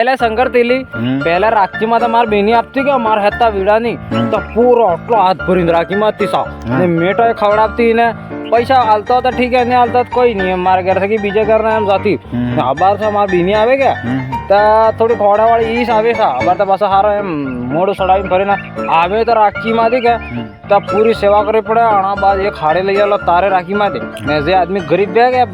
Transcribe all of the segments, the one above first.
પેલા શંકર તેલી પેલા રાખીમાં તો માર બેની આપતી કે માર હેતા વીડાની તો પૂરો આટલો હાથ ભરીને રાખીમાં હતી સાવ ને મેટો ખવડાવતી ને પૈસા હાલતો હતા ઠીક હે ને હાલતો કોઈ નહીં મારા ઘર થી બીજા ઘરના એમ જાતી આબાર તો માર બેની આવે કે તો થોડી ખોડાવાળી ઈસ આવે છે આબાર તો પાછો સારો એમ મોઢું સડાવીને ભરીને આવે તો રાખીમાંથી કે તો પૂરી સેવા કરવી પડે આના બાદ એક હાડે લઈ આલો તારે રાખીમાંથી ને જે આદમી ગરીબ બે કે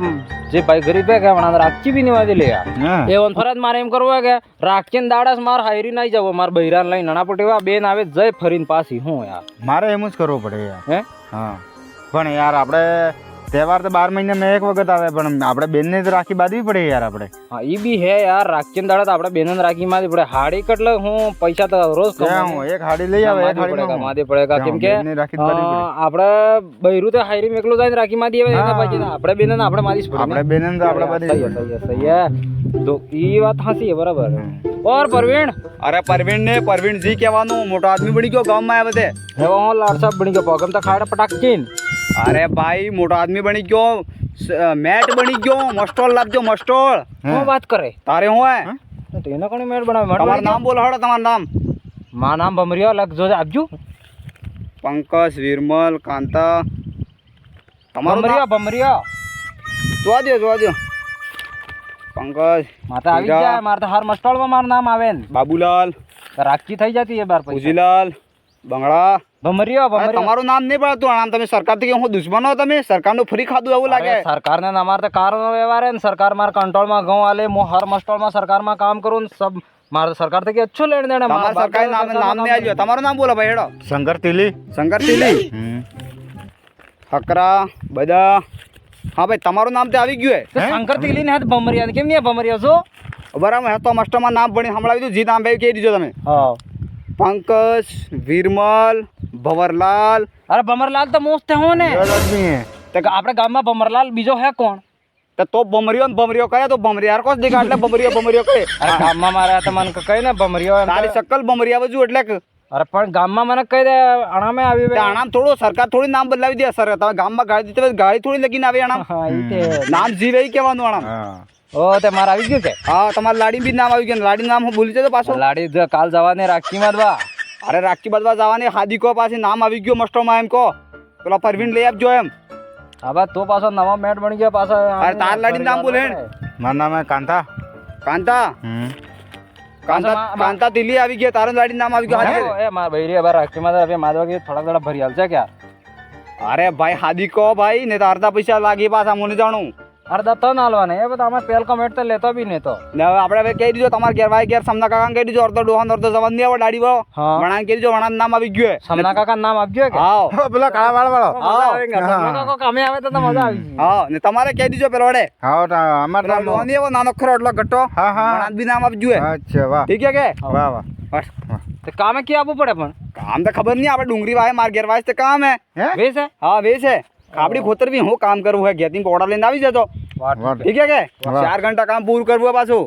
જે ભાઈ ગરીબ હે કે વણા રાખી બી નહીં વાદી લે એ વનફરજ મારે એમ કરવું કે રાખીને દાડાસ માર હાયરી નહીં જવો માર બૈરાન લઈને નાના પટેવા બેન આવે જઈ ફરીને પાછી હું યાર મારે એમ જ કરવું પડે યાર હે હા પણ યાર આપણે તહેવાર તો 12 મહિનામાં એક વખત આવે પણ આપણે બેનને તો રાખી બાંધવી પડે યાર આપણે હા એ બી હે યાર રાખીને દાડા તો આપણે બેન રાખી માંથી પડે હાડી કેટલે હું પૈસા તો રોજ હું એક હાડી લઈ આવે એક હાડી કમાતી પડે કેમ કે આપણે બૈરું તો હાયરી મેકલું જાય રાખી માંથી આવે એના પછી આપણે બેન આપણે મારી આપણે બેન તો આપણે બધી સહી હે તો ઈ વાત હાસી હે બરાબર ઓર પરવીણ અરે પરવીણ જી કહેવાનું મોટો આદમી બની ગયો ગામમાં આ બધે હવે હું લાડ સાહેબ બની ગયો પગમ તો ખાડે પટાકીન અરે ભાઈ મોટો આદમી બની ગયો મેટ બની ગયો મસ્ટોલ લાવજો મસ્ટોલ શું વાત કરે તારે હું હે તેને કોની મેટ બનાવે તમારું નામ બોલો હડો તમારું નામ મારું નામ ભમરિયો લખજો આપજો પંકજ વિરમલ કાંતા તમારું ભમરિયો જોવા દો પંકજ માતા આવી જાય મારે તો હર મસ્ટોલમાં મારું નામ આવે ને બાબુલાલ રાખી થઈ જતી એ બાર પછી ઉજીલાલ બંગડા ભમરિયો તમારું નામ નહીં પડતું આમ તમે સરકાર થી હું દુશ્મનો તમે સરકારનું ફ્રી ખાધું એવું લાગે સરકારને અમારે તો કારનો વ્યવહાર હે ને સરકાર માર કંટ્રોલમાં ઘઉં આલે હું હર મસ્ટોલમાં સરકારમાં કામ કરું ને સબ મારે સરકાર થી અચ્છું લેણ દેણ તમારા સરકારી નામ નહીં આવ્યો તમારું નામ બોલો ભાઈ હેડો શંકર તીલી ફકરા બધા હા ભાઈ તમારું નામ તે આવી ગયું હે શંકર તીલી ને હાથ ભમરિયા કેમ નહીં ભમરિયા છો બરાબર હે તો મસ્ટરમાં નામ ભણી સંભળાવી દીધું જી નામ ભાઈ કહી દીધો તમે હા પંકજ વિરમલ ભવરલાલ અરે ભમરલાલ તો મોસ્ત હો ને આપણે ગામમાં ભમરલાલ બીજો હે કોણ તો ભમરિયો કરે તો ભમરિયાર કોસ દેખા એટલે ભમરિયો કરે ગામમાં મારા તો મને કઈ ને ભમરિયો તારી શકલ ભમરિયા બાજુ એટલે અરે પણ ગામમાં મને કહી દે અણામે આવી આણામ થોડું સરકાર થોડી નામ બદલાવી દે સર તમે ગામમાં ગાડી દીધી ગાડી થોડી લગીને આવે આણામ નામ જીવે કહેવાનું આણામ ઓ તે મારે આવી ગયું કે હા તમારા લાડી બી નામ આવી ગયું લાડી નામ હું ભૂલી જતો પાછો લાડી કાલ જવાની રાખી બાંધવા અરે રાખી બાંધવા જવાની હાદી કો પાછી નામ આવી ગયો મસ્ટોમાં એમ કહો પેલા પરવીન લઈ આપજો એમ હવે તો પાછો નવા મેટ બની ગયો પાછો અરે તાર લાડી નામ બોલે મારું નામ કાંતા કાંતા દિલ્હી આવી ગયા તારું લાડી નામ આવી ગયું એ મારા ભાઈ રે રાખી માં માધવા કે થોડા થોડા ભરી હાલશે ક્યાં અરે ભાઈ હાદી કહો ભાઈ ને તો અડધા પૈસા લાગી પાછા મને જાણું અડધા તો નાલવા ને એ બધા અમારે પેલ કમેટ તો લેતો બી નહીં તો હવે આપણે હવે કહી દીધો તમારે ઘેર ભાઈ ઘેર સમના કાકા કહી દીધો અડધો ડોહન અડધો જવાન નહીં આવે દાડી વાળો વણા કહી દીધો વણા નામ આવી ગયું સમના કાકા નામ આપજો કે હા પેલા કાળા વાળો અમે આવે તો મજા આવી હા ને તમારે કહી દીધો પેલો વડે હા અમારે નામ નહીં એવો નાનો ખરો એટલો ઘટો વણા બી નામ આપજો અચ્છા વાહ ઠીક છે કે વાહ વાહ કામે ક્યાં આપવું પડે પણ કામ તો ખબર નહીં આપણે ડુંગળી વાય માર ઘેર વાય તો કામ હે વેસ હે હા વેસ હે આપડી ખોતર બી હું કામ કરવું હે ઘેતી પોડા લઈને આવી જતો ઠીક હે કે 4 ઘંટા કામ પૂરું કરવું પાછું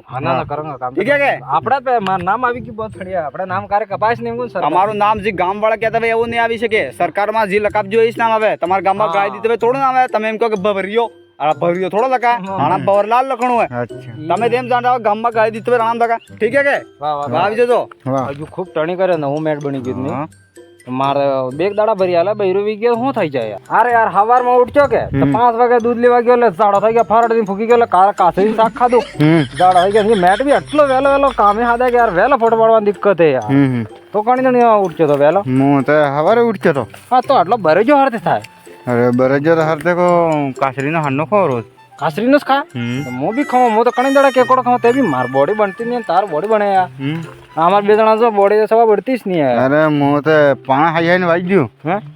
ઠીક હે કે આપડે નામ આવી ગયું બહુ થડિયા આપણે નામ કાર્ય કપાસ ને એમ તમારું નામ જે ગામ વાળા કહેતા હોય એવું નહીં આવી શકે સરકારમાં જે લખાવજો એ જ નામ આવે તમારા ગામમાં ગાડી દીધી હોય થોડું નામ આવે તમે એમ કહો કે ભવરિયો ભવરિયો થોડો લખા આના ભવરલાલ લખણું હોય તમે તેમ જાણતા હોય ગામમાં ગાડી દીધી હોય નામ લખા ઠીક હે કે આવી જજો હજુ ખૂબ ટણી કરે ને હું મેટ બની ગયું નહીં મારે બે દાડા ભરી હાલે બૈરું વી ગયો શું થઈ જાય અરે યાર સવારમાં ઉઠ્યો કે 5 વાગે દૂધ લેવા ગયો એટલે જાડો થઈ ગયા ફારડ ફૂકી ગયો કાસરી શાક ખાધું જાડો થઈ ગયા મેટ બી એટલો વહેલો કામે હાદે કે યાર વહેલો ફોટો પાડવાની દિક્કત હે યાર તો કણી ઉઠ્યો તો વહેલો હું તો સવારે ઉઠ્યો તો હા તો આટલો બરેજો હરતે થાય અરે બરેજો હરતે કો કાસરીનો હાંડો ખાવ રોજ કાસરીનો જ ખા હું બી ખાઉં હું તો કણી દાડા કેકોડો ખાઉં તે બી માર બોડી બનતી નહીં તાર બોડી બને યાર અમાર બે જણા જો બોડી સવા બળતી જ નહીં અરે હું તો પાણા ખાઈ ને વાઈ ગયું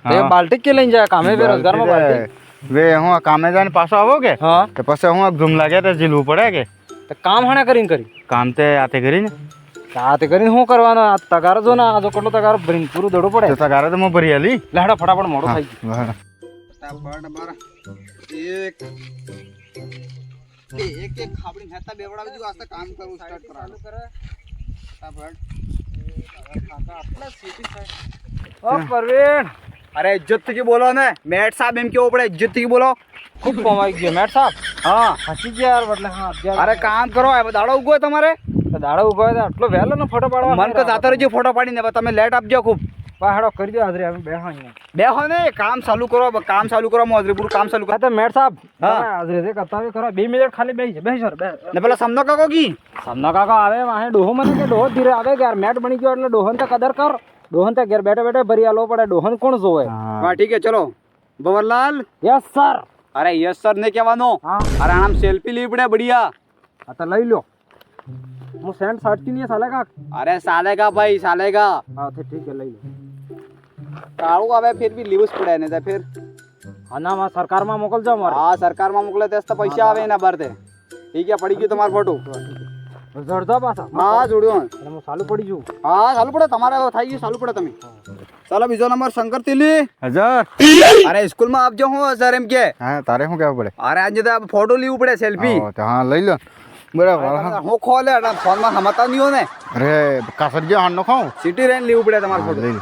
હે બાલ્ટી કે લઈને જાય કામે બેરોજગાર માં બાલ્ટી વે હું કામે જઈને પાછો આવો કે હા તો પછી હું ધૂમ લાગે તો જીલવું પડે કે તો કામ હણે કરીને કરી કામ તે આતે કરીને શું કરવાનો આ તગાર જો ને આ જો કેટલો તગાર ભરીને પૂરું દડો પડે તગાર તો હું ભરી આલી લેડો ફટાફટ મોડું થઈ ગયું ફટાફટ મારા એક ખાબડી હેતા બેવડાવી દીધું આ કામ કરું સ્ટાર્ટ કરવાનું પરવીન અરે ઇજ્જત થી બોલો ને મેટ સાહેબ એમ કેવો પડે ઇજ્જત થી બોલો ખૂબ કમાઈ ગયો મેટ સાહેબ હા સાચી જ યાર એટલે હા અરે કામ કરો દાડો ઉગો તમારે દાડો ઉભો હોય તો આટલો વહેલો ને ફોટો પાડવા મન તો જાતો રહેજો ફોટો પાડીને હવે તમે લેટ આપજો ખૂબ પાડો કરી દો હાજરી અમે બેહો અહીંયા બેહો ને કામ ચાલુ કરો હું હાજરી પૂરું કામ ચાલુ કરો હા તો મેટ સાહેબ હા. હાજરી છે કરતા હોય કરો 2 મિનિટ ખાલી બેસી સર બે ને પેલા સમનો કાકો કી સામનો કાકા આવે વાહે ડોહો મને કે ડોહો ધીરે આવે કે યાર મેટ બની ગયો એટલે ડોહન તો કદર કર ડોહન તો ઘેર બેઠે બેઠે ભરી આલો પડે ડોહન કોણ જોવે હા ઠીક છે ચલો ભવરલાલ યસ સર અરે યસ સર ને કહેવાનો હા અરે આમ સેલ્ફી લેવી પડે બઢિયા આ તો લઈ લો હું સેન્ટ સાટતી નહીં સાલે કા અરે સાલેગા ભાઈ સાલેગા હા તો ઠીક છે લઈ લો કાળું આવે ફિર બી લેવું જ પડે ને તો ફિર આનામાં સરકારમાં મોકલજો મારે હા સરકારમાં મોકલે તેસ તો પૈસા આવે એના બાર તે ઠીક છે પડી ગયું તમારું ફોટો જડજો પાછા હા જોડ્યો એટલે હું ચાલુ પડી જઉં હા ચાલુ પડે તમારે થઈ ગયું ચાલુ પડે તમે ચાલો બીજો નંબર શંકર તિલી હજાર અરે સ્કૂલમાં આપજો હું સર એમ કે હા તારે શું કહેવું પડે અરે આજે તો ફોટો લેવું પડે સેલ્ફી આવો તો હા લઈ લો બરાબર હા. હું ખોલે ફોનમાં સમજતા નહીં હો ને અરે કાસરજી હાંડનો ખાઉં સિટી રેન લેવું પડે તમારે ફોટો લઈ લો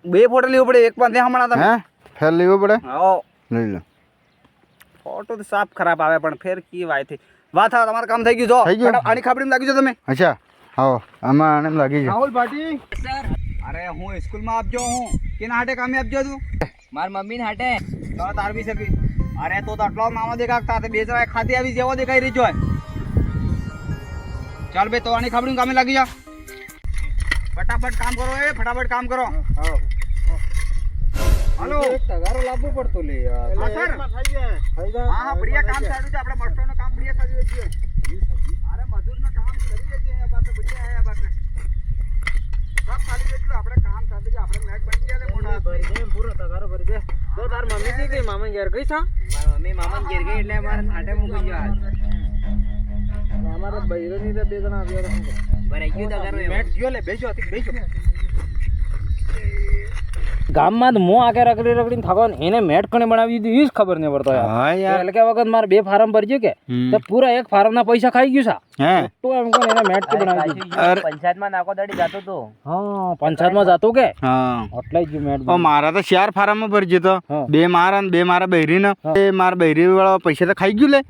બે ફોટો લેવું પડે એક પણ હમણાં તમે હે ફેર લેવો પડે હા લઈ લો ફોટો તો સાફ ખરાબ આવે પણ ફેર કી વાય થી વાત હા તમારું કામ થઈ ગયું જો થઈ ગયું? ફટાફટ આની ખાબડીમાં લાગી જાઓ તમે અચ્છા આવો આમાં આને લાગી જાય રાહુલ ભાટી અરે હું સ્કૂલમાં આપજો હું કેના હાટે કામે આપજો તું માર મમ્મી ને હાટે તો તાર બી સકી અરે તો આટલો મામા દેખાતા તે બે જણા ખાતી આવી જેવો દેખાઈ રહી જોય ચાલ બે તો આની ખાબડીમાં કામે લાગી જા ફટાફટ કામ કરો એ ફટાફટ કામ કરો હાલો તગારો લાવવો પડતો લે યાર હા સર હા હા બઢિયા કામ ચાલુ છે આપણે મસ્ટરનું કામ બઢિયા ચાલુ છે અરે મજૂરનું કામ કરી લેજે આ બાત બઢિયા હે આ બાત સબ ખાલી જેટલું આપણે કામ ચાલુ છે આપણે મેચ બની ગયા લે મોટા ભરી દે પૂરો તગારો ભરી દે તો તાર મમ્મી થી ગઈ મામા ઘેર ગઈ છા માર મમ્મી મામા ઘેર ગઈ એટલે મારે હાટે મૂકી ગયો હાલ અમારા બૈરોની તો બે જણા આવ્યા હતા ભરાઈ ગયું તગારો એમ. મેચ ગયો લે બેજો બેજો ગામમાં મો આગે રગડીને થાકો ને એને મેટ કણે બનાવી દીધું એ જ ખબર નહીં પડતો યાર હા યાર એટલે કે વખત મારે 2 ફાર્મ ભરજો કે તો પૂરા એક ફાર્મ ના પૈસા ખાઈ ગયું છે હે તો એમ કોણ એને મેટ કે બનાવી દીધું પંચાયતમાં નાકો દડી જાતો તો હા પંચાયતમાં જાતું કે હા એટલે જ મેટ ઓ મારા તો 4 ફાર્મમાં ભરજો તો હા. 2 મારા ને 2 મારા બૈરીને એ મારા બૈરી વાળા પૈસા તો ખાઈ ગયું લે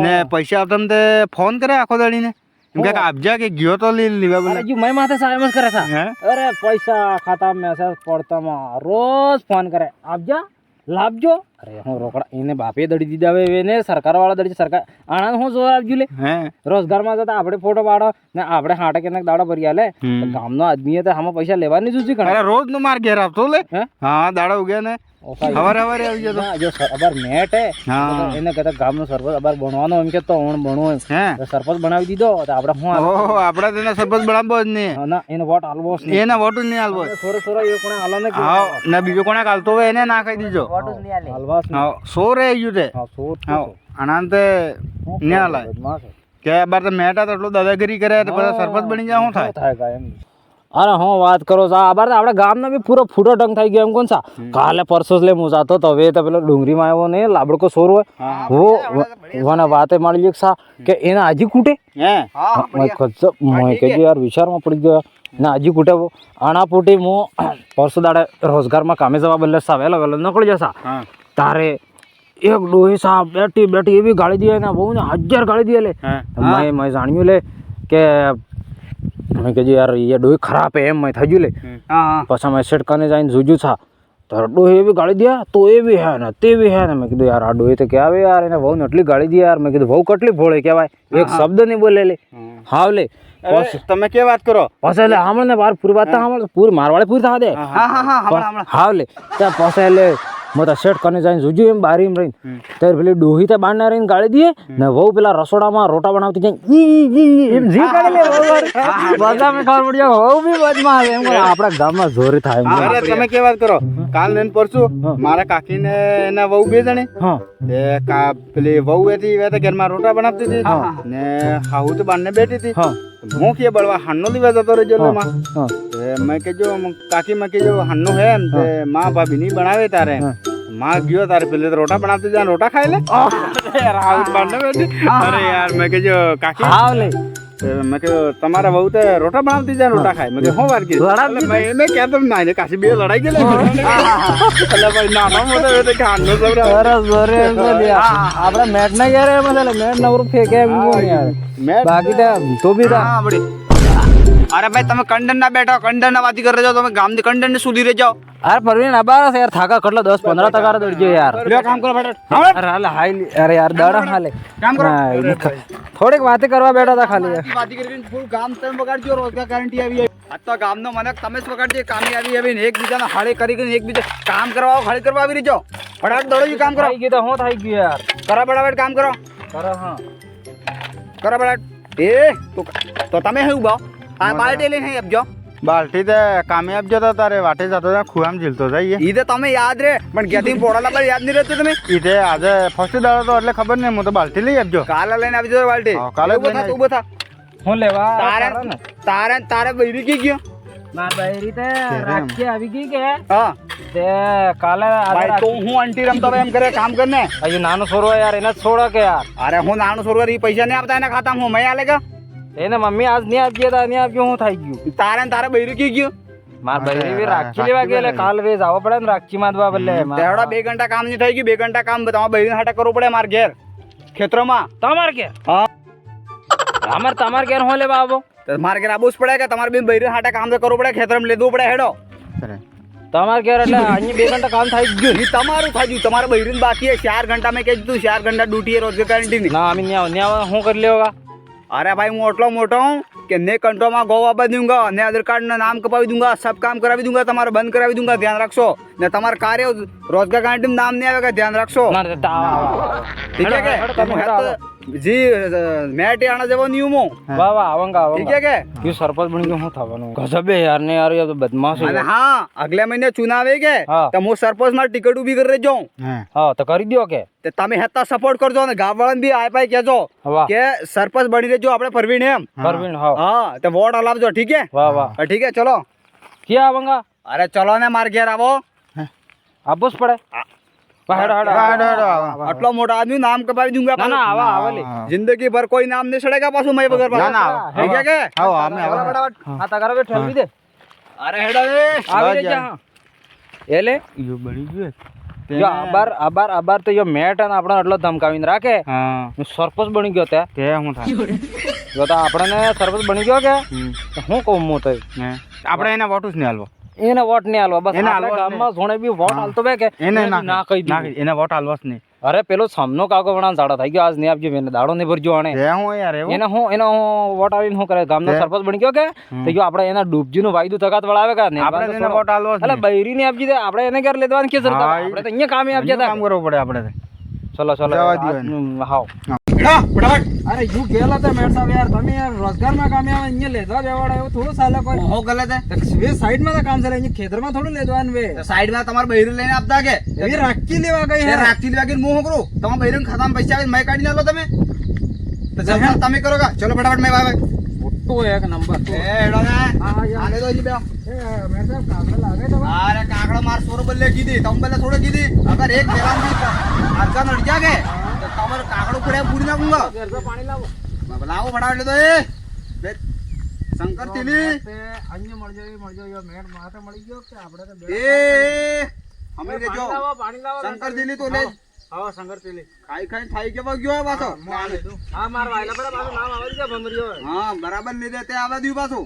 ને પૈસા આપતા તે ફોન કરે આખો દાડીને એમ કે આપજા કે ગયો તો લેવા બોલે અરે મેં માથે સાયમ જ કરે છે હે અરે પૈસા ખાતા મેસેજ પડતામાં રોજ ફોન કરે આપજા લાવજો અરે હું રોકડા એને બાપે દડી દીધા હવે એને સરકાર વાળા દડી સરકાર આણંદ હું જોવા આપજો લે હે રોજગારમાં જતા આપણે ફોટો પાડો ને આપણે હાટે કેનાક દાડા ભરી આલે તો ગામનો આદમી તો આમાં પૈસા લેવાની જ છે અરે રોજ નો માર ઘેર આવતો લે હે? હા દાડા ઉગ્યા ને હવારે હવારે આવી જતો જો અબાર મેટ હે હા. તો એને કહેતા ગામનો સરપંચ અબાર બનવાનો એમ કે તો ઓણ બનવો એમ હે તો સરપંચ બનાવી દીધો તો આપણે હું ઓહો આપડા તેને સરપંચ બનાવવો જ નહીં ના એને વોટ આલવો જ નહીં એના વોટ નહીં હાલવો થોડો થોડો એ કોણે આલો ને કે હા ને બીજો કોને હાલતો હોય એને ના કહી દીજો ફોટો જ નહીં આલે હાલવા જ નહીં. હા સો રે ગયું તે હા સોટ હા આનંદ નહીં હાલાય બદમાશ હે. કે બાર તો મેટા તો એટલું દાદાગીરી કરે તો બધા સરપંચ બની જાય શું થાય થાય કાંઈ એમ નહીં. અરે હું વાત કરો છો આ બાર તો આપણે ગામનો બી પૂરો ફૂટો ઢંગ થઈ ગયો એમ કોણ સા કાલે પરસો લે હું જાતો તો હવે તો પેલો ડુંગરીમાં આવ્યો ને લાબડકો સોર હોય વને વાતે મળી એક સા કે એને આજી કૂટે હે હા મેં કે યાર વિચારમાં પડી ગયો ને આજી કૂટે આણા પૂટી હું પરસો દાડે રોજગારમાં કામે જવા બદલે સા વહેલો વહેલો નીકળી જશા હા તારે એક ડોહી સાહેબ બેઠી બેઠી એવી ગાળી દે ને બહુ ને 1000 ગાળી દે લે હા મેં જાણ્યું લે કે મેં કીધું યાર એ ડોહી ખરાબ હે એમ મેં થઈ ગયું લે હા હા પછી મેં શેટકાને જઈને જોજું છા તો ડોહી એવી ગાળી દે તો એવી હે ને તેવી હે ને મેં કીધું યાર આ ડોહી તો કે આવે યાર એને બહુ ને એટલી ગાળી દે યાર મેં કીધું બહુ કેટલી ભોળે કહેવાય એક શબ્દ નહીં બોલે લે હાવ લે તમે કે વાત કરો પછી એટલે સાંભળ ને બાર પૂરી વાત તો સાંભળ પૂરી મારવાડે પૂરી થવા દે હા હા હા હમણાં હાવ લે ત્યાં પછી એટલે મેં તો શેઠ કને જઈને જોજું એમ બારી એમ રહીને ત્યારે પેલી ડોહી તો બાર રહીને ગાળી દે ને વહુ પેલા રસોડામાં રોટા બનાવતી જાય એમ જી કાઢી લે વહુ બધા મેં ખબર પડી જાય વહુ બી બદમાં એમ કરે આપણા ગામમાં જોરી થાય એમ અરે તમે કે વાત કરો કાલ ને પરસું મારા કાકી ને એના વહુ બે જણી હા તે પેલી વહુ હતી એ તો ઘરમાં રોટા બનાવતી હતી ને હાહુ તો બારને બેઠી હતી હા હું કે બળવા હાનનો દિવસ જતો રહેજો લે માં હા મેં કહેજો કાકી માં કહેજો હાનનો હે એમ તે માં ભાભી ની બનાવે તારે માં ગયો તારે પેલે તો રોટા બનાવતી જાય રોટા ખાઈ લે યાર હાઉસ બારને બેઠી અરે યાર મેં કહેજો કાકી હાવ લે મેં કીધું તમારા બહુ તો રોટા બનાવતી જાય રોટા ખાય મેં કીધું શું વાર કીધું લડાવતી મેં એને કહેતો ના એને કાશી બે લડાઈ ગયેલા એટલે ભાઈ નાનો મોટો એ તો ખાંડનો સબરા સરસ જોરે આપણે મેટ ના યાર મતલબ મેટ નવરું ફેંકે એમ કોણ યાર મેં બાકી તો બી તા હા બડી અરે ભાઈ તમે કંડન ના બેઠો કંડન ના વાતી કરી જાઓ તમે ગામ ની કંડન ને સુધી રહી જાઓ અરે પરવીન આબાર યાર થાકા કેટલો 10-15 ટકા દોડજો યાર લ્યો કામ કરો ફટાફટ અરે હાલે હાઈ અરે યાર દડા હાલે કામ કરો થોડીક વાતે કરવા બેઠા હતા ખાલી યાર વાતી કરીને ફૂલ ગામ તમે બગાડજો રોજગાર ગેરંટી આવી આ તો ગામનો મને તમે જ બગાડજો કામી આવી એકબીજાને હાડે કરીને એકબીજા કામ કરવા હાડે કરવા આવી રહીજો ફટાફટ દોડો કામ કરો થઈ ગયું તો હું થઈ ગયું યાર કરો ફટાફટ કામ કરો કરો હા કરો ફટાફટ તો તમે શું ઉભા આ બાલ્ટી લઈને અહીં આપજો બાલટી તે કામે આપજો તો તારે વાટે જતો ત્યાં ખુઆમ ઝીલતો જાય ઈ તો તમે યાદ રે પણ ગેથી પોડા લાગા યાદ નહીં રહેતું તમે ઈ તે આજે ફર્સ્ટ દાડો તો એટલે ખબર નહીં હું તો બાલટી લઈ આપજો કાલે લઈને આવી જજો બાલ્ટી હા, કાલે જ લઈને ઉભો થા હું લેવા તારે બૈરી કી ગયો માર બૈરી તે રાખી આવી ગઈ કે હા તે કાલે ભાઈ તો હું આંટી રમતો ભાઈ એમ કરે કામ કર ને હજુ નાનો છોરો યાર એને જ છોડો કે યાર અરે હું નાનું છોકરો ઈ પૈસા નહીં આપતા એના ખાતામાં હું મેં આલે કે એને મમ્મી આજ નહીં આપી હતા નહીં આપ્યું હું થઈ ગયું તારે ને તારે બૈરી કી ગયું માર બૈરી બી રાખી લેવા ગયેલે કાલ વે જાવ પડે ને રાખી માંદવા બદલે તેવડા 2 ઘંટા કામ નહીં થઈ ગયું 2 ઘંટા કામ તમારે બૈરી હાટે કરવું પડે માર ઘેર ખેતરોમાં તમાર કે હા તમાર કે હું લેવા આવો તો માર ઘેર આબુસ પડે કે તમારે બેન બૈરી હાટે કામ તો કરવું પડે ખેતરમાં લેવું પડે હેડો તમાર કે એટલે અહીંયા 2 ઘંટા કામ થઈ ગયું ઈ તમારું થઈ ગયું તમારે બૈરીને બાકી હે 4 ઘંટા મેં કહી દીધું 4 ઘંટા ડ્યુટી રોજગાર ગેરંટી ની ના અમે ન્યા હું કરી લેવા अरे भाई मैं એટલો મોટો હું કે ને કંટ્રો માં ગો આપી दूंगा ने आधार कार्ड ना नाम कपावी दूंगा सब काम करावी दूंगा તમારે બંધ કરાવી दूंगा ધ્યાન રાખશો ને તમાર કાર્ય રોજગાર ગારંટી નામ નહીં આવેगा ધ્યાન રાખશો ના ठीक है के जी મેટી આના જેવો નિયમો વાહ વાહ આવંગા ठीक है के કે સરપંચ બની ગયો હું થવાનું ગજબે યાર ને યાર ये तो बदमाश અને है હા અગલે મહિને ચુનાવ હે કે હા. તો હું સરપંચ માં ટિકિટ ઉભી કરી રહેજો હા તો કરી દો કે તે તમે હેતા સપોર્ટ કરજો ને ગામ વાળાને બી આય પાય કહેજો વાહ કે સરપંચ બની રહેજો આપણે પરવીણ એમ પરવીન હા હા તો વોટ હલાવજો ઠીક હે વાહ વાહ ઠીક હે ચલો ક્યાં આવંગા અરે ચલો ને માર ઘેર આવો આપોસ પડે હેડો હેડો આટલો મોટો આદમી નામ કપાવી दूंगा ના ના આવા આવાલી जिंदगी भर कोई नाम नहीं सड़ेगा पासो मैं बगैर ના ના ठीक है के આવો અમે આવો આ તગારા બે ઠેલવી દે अरे हेडा रे આવી રે જા એલે યો બની ગયું યો આબાર તો યો મેટ અને આપણને એટલો ધમકાવીને રાખે હા હું સરપંચ બની ગયો તે તે હું થાય જો તો આપણને સરપંચ બની ગયો કે તો હું કહું હું તો આપણે એને વોટું જ નહીં હાલવો એને વોટ નહીં આલવા બસ એને આપણે હાલવા જ ગામમાં જોણે બી વોટ હાલતો બે કે એને ના કહી દીધું એને વોટ હાલવો જ નહીં અરે પેલો સામનો કાકો વણા દાડો થઈ ગયો આજ નહીં આપજો એને દાડો નહીં ભરજો આણે તે હું યાર એવું એને હું વોટ આવીને શું કરે ગામનો સરપંચ બની ગયો કે તો જો આપણે એના ડૂબજી નું વાયદું તકાત વળાવે કે નહીં આપણે એને વોટ હાલવો જ એટલે નહીં બૈરી ને આપજી દે આપણે એને ઘર લેવાનું કે સરકાર હા, આપણે તો અહીંયા કામે આપજે કામ કરવું પડે આપણે ચલો ચલો જવા દ્યો હાવ फटाफट અરે યુ ગેલા તા મેડ સાહેબ યાર તમે યાર રોજગાર માં કામે આવે અહીંયા લેવા બેવાડા એવું થોડું સાલે કોઈ हो गलत है વે સાઈડ માં તો કામ ચાલે અહીંયા ખેતરમાં થોડું લેવાનું વે साइड में તમારે બૈરું લઈને આપતા કે એ રાખી લેવા ગઈ એ હે રાખતી લાગીને હું શું કરું તમારા બૈરું ખાતામાં પૈસા આવે મેં કાઢી નાલો તમે તો જલ્દી તમે કરો કા ચલો ફટાફટ મેં ભાઈ મોટો એક નંબર એ હેડો ને હા યાર આલે દો જી બે એ મેડ સાહેબ કાગળ લાગે તો અરે કાકડો માર સોરો બલ્લે કીધી તમ બલ્લે થોડે કીધી અગર એક પેલા અરજા નડ જા કે તો તમારો કાકડો પડે પૂરી નાખુંગા ઘર પાણી લાવો લાવો ફટાફટ તો એ બે શંકર તીલી અહીંયા મળજો યો મેડ માથે મળી ગયો કે આપણે તો એ અમે કેજો પાણી લાવો શંકર તીલી તો લે હા શંકર પેલી ખાઈ ખાઈ થાઈ કેવો ગયો પાછો હા માર વાયલા પર પાછું નામ આવે છે ભમરીઓ હા બરાબર લીધે તે આવા દ્યું પાછું